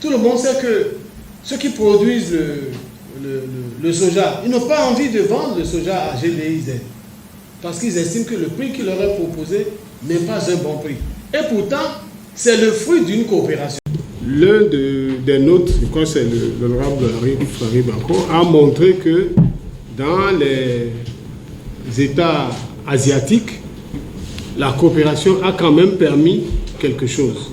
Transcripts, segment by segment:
tout le monde sait que ceux qui produisent le soja, ils n'ont pas envie de vendre le soja à GDIZ. Parce qu'ils estiment que le prix qu'il leur est proposé n'est pas un bon prix. Et pourtant, c'est le fruit d'une coopération. L'un des nôtres, je crois que c'est l'honorable Henri Banco, a montré que dans les États asiatiques, la coopération a quand même permis quelque chose.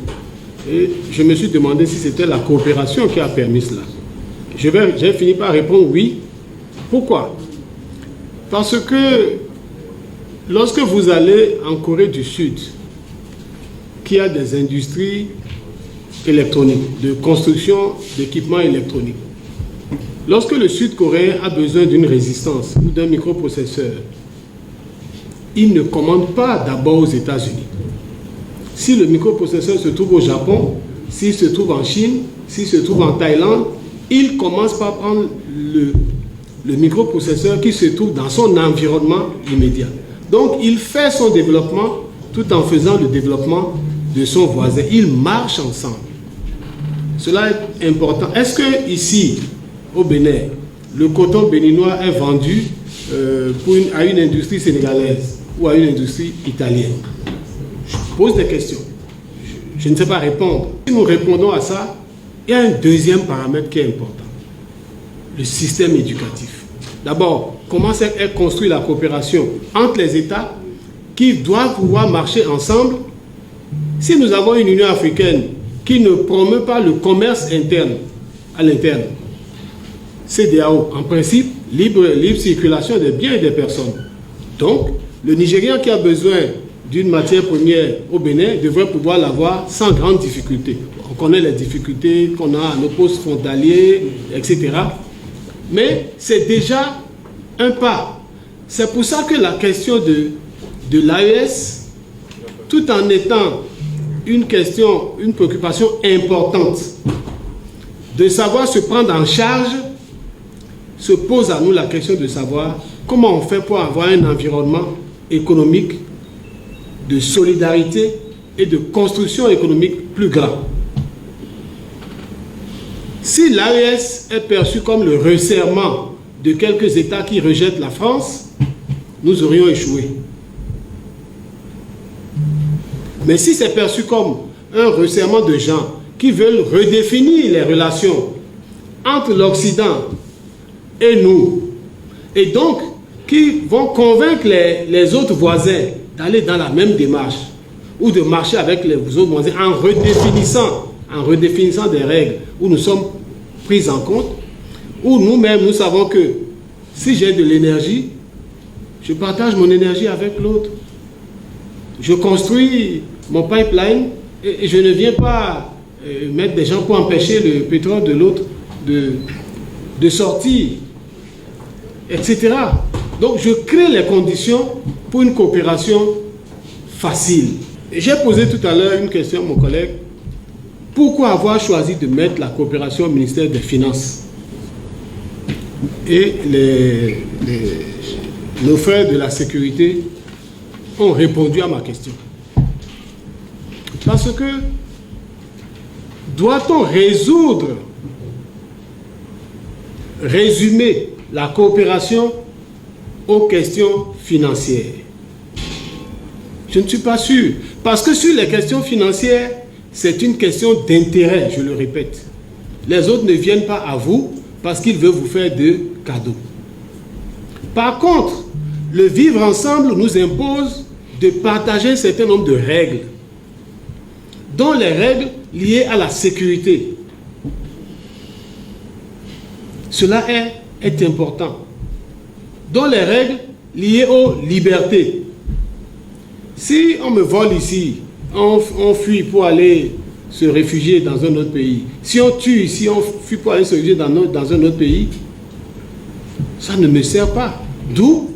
Et je me suis demandé si c'était la coopération qui a permis cela. J'ai fini par répondre oui. Pourquoi? Parce que lorsque vous allez en Corée du Sud, qui a des industries électroniques, de construction d'équipements électroniques, lorsque le Sud-Coréen a besoin d'une résistance ou d'un microprocesseur, il ne commande pas d'abord aux États-Unis. Si le microprocesseur se trouve au Japon, s'il se trouve en Chine, s'il se trouve en Thaïlande, il commence par prendre le microprocesseur qui se trouve dans son environnement immédiat. Donc, il fait son développement tout en faisant le développement de son voisin. Ils marchent ensemble. Cela est important. Est-ce que ici, au Bénin, le coton béninois est vendu à une industrie sénégalaise ou à une industrie italienne? Je pose des questions. Je ne sais pas répondre. Si nous répondons à ça, il y a un deuxième paramètre qui est important. Le système éducatif. D'abord, comment est construite la coopération entre les États qui doivent pouvoir marcher ensemble? Si nous avons une Union africaine qui ne promeut pas le commerce interne à l'interne, CEDEAO, en principe, libre circulation des biens et des personnes. Donc, le Nigérian qui a besoin d'une matière première au Bénin devrait pouvoir l'avoir sans grande difficulté. On connaît les difficultés qu'on a à nos postes frontaliers, etc. Mais c'est déjà un pas. C'est pour ça que la question de l'AES, tout en étant une préoccupation importante, de savoir se prendre en charge, se pose à nous la question de savoir comment on fait pour avoir un environnement économique de solidarité et de construction économique plus grand. Si l'AES est perçu comme le resserrement de quelques États qui rejettent la France, nous aurions échoué. Mais si c'est perçu comme un resserrement de gens qui veulent redéfinir les relations entre l'Occident et nous, et donc qui vont convaincre les autres voisins d'aller dans la même démarche ou de marcher avec les autres voisins en redéfinissant des règles où nous sommes pris en compte, où nous-mêmes nous savons que si j'ai de l'énergie, je partage mon énergie avec l'autre. Je construis mon pipeline et je ne viens pas mettre des gens pour empêcher le pétrole de l'autre de sortir, etc. Donc je crée les conditions pour une coopération facile. J'ai posé tout à l'heure une question à mon collègue. Pourquoi avoir choisi de mettre la coopération au ministère des Finances? Et nos frères de la sécurité ont répondu à ma question. Parce que doit-on résumer la coopération aux questions financières? Je ne suis pas sûr. Parce que sur les questions financières, c'est une question d'intérêt, je le répète. Les autres ne viennent pas à vous parce qu'ils veulent vous faire de cadeaux. Par contre, le vivre ensemble nous impose de partager un certain nombre de règles, dont les règles liées à la sécurité. Cela est important. Dont les règles liées aux libertés. Si on me vole ici, on fuit pour aller se réfugier dans un autre pays. Si on tue ici, on fuit pour aller se réfugier dans un autre pays. Ça ne me sert pas. D'où,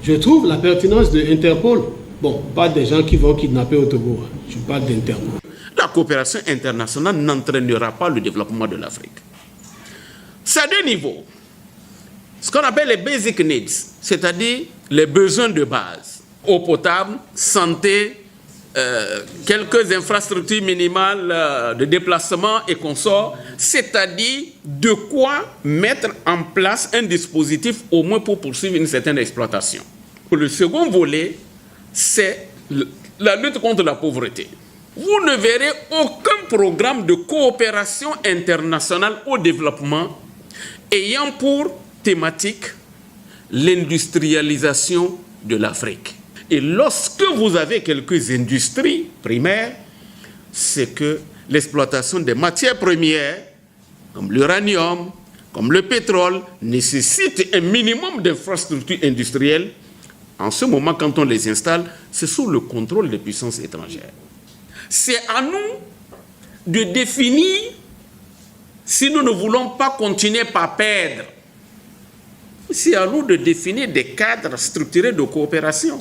je trouve la pertinence de Interpol. Bon, pas des gens qui vont kidnapper au Togo. Je parle d'Interpol. La coopération internationale n'entraînera pas le développement de l'Afrique. C'est à deux niveaux. Ce qu'on appelle les basic needs, c'est-à-dire les besoins de base. Eau potable, santé, quelques infrastructures minimales de déplacement et consorts, c'est-à-dire de quoi mettre en place un dispositif au moins pour poursuivre une certaine exploitation. Le second volet, c'est la lutte contre la pauvreté. Vous ne verrez aucun programme de coopération internationale au développement ayant pour thématique l'industrialisation de l'Afrique. Et lorsque vous avez quelques industries primaires, c'est que l'exploitation des matières premières, comme l'uranium, comme le pétrole, nécessite un minimum d'infrastructures industrielles. En ce moment, quand on les installe, c'est sous le contrôle des puissances étrangères. C'est à nous de définir si nous ne voulons pas continuer par perdre. C'est à nous de définir des cadres structurés de coopération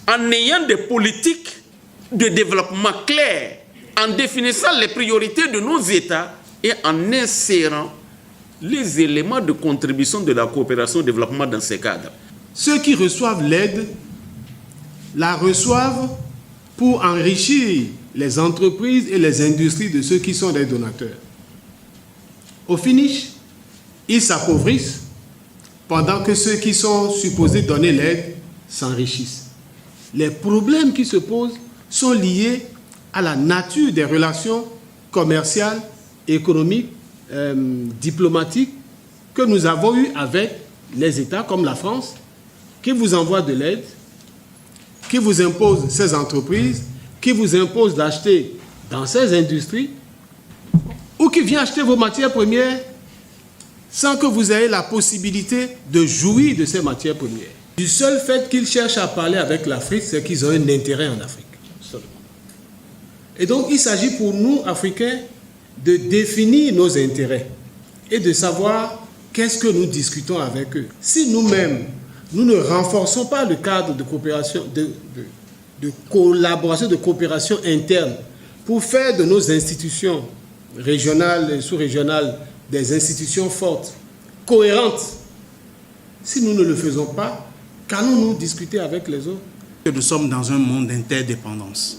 en ayant des politiques de développement claires, en définissant les priorités de nos États et en insérant les éléments de contribution de la coopération au développement dans ces cadres. Ceux qui reçoivent l'aide la reçoivent pour enrichir les entreprises et les industries de ceux qui sont des donateurs. Au finish, ils s'appauvrissent pendant que ceux qui sont supposés donner l'aide s'enrichissent. Les problèmes qui se posent sont liés à la nature des relations commerciales, économiques, diplomatiques que nous avons eues avec les États comme la France, qui vous envoient de l'aide, qui vous impose ces entreprises, qui vous impose d'acheter dans ces industries, ou qui vient acheter vos matières premières sans que vous ayez la possibilité de jouir de ces matières premières. Du seul fait qu'ils cherchent à parler avec l'Afrique, c'est qu'ils ont un intérêt en Afrique. Seulement. Et donc, il s'agit pour nous, Africains, de définir nos intérêts et de savoir qu'est-ce que nous discutons avec eux. Si nous-mêmes, nous ne renforçons pas le cadre de coopération, de collaboration, de coopération interne pour faire de nos institutions régionales et sous-régionales des institutions fortes, cohérentes, si nous ne le faisons pas, qu'allons-nous discuter avec les autres? Nous sommes dans un monde d'interdépendance.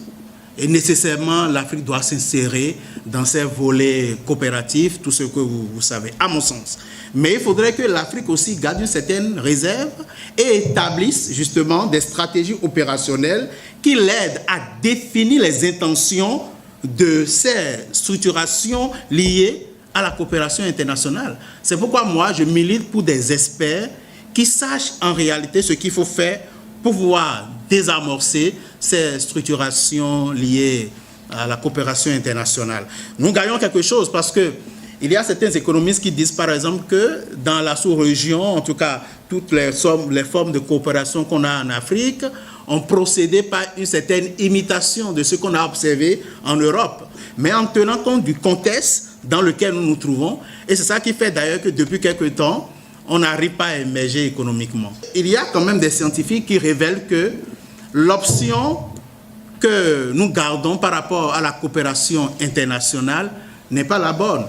Et nécessairement, l'Afrique doit s'insérer dans ces volets coopératifs, tout ce que vous savez, à mon sens. Mais il faudrait que l'Afrique aussi garde une certaine réserve et établisse justement des stratégies opérationnelles qui l'aident à définir les intentions de ces structurations liées à la coopération internationale. C'est pourquoi moi, je milite pour des experts qui sachent en réalité ce qu'il faut faire pour pouvoir désamorcer ces structurations liées à la coopération internationale. Nous gagnons quelque chose parce que il y a certains économistes qui disent par exemple que dans la sous-région, en tout cas toutes les formes de coopération qu'on a en Afrique, ont procédé par une certaine imitation de ce qu'on a observé en Europe, mais en tenant compte du contexte dans lequel nous nous trouvons. Et c'est ça qui fait d'ailleurs que depuis quelque temps, on n'arrive pas à émerger économiquement. Il y a quand même des scientifiques qui révèlent que l'option que nous gardons par rapport à la coopération internationale n'est pas la bonne.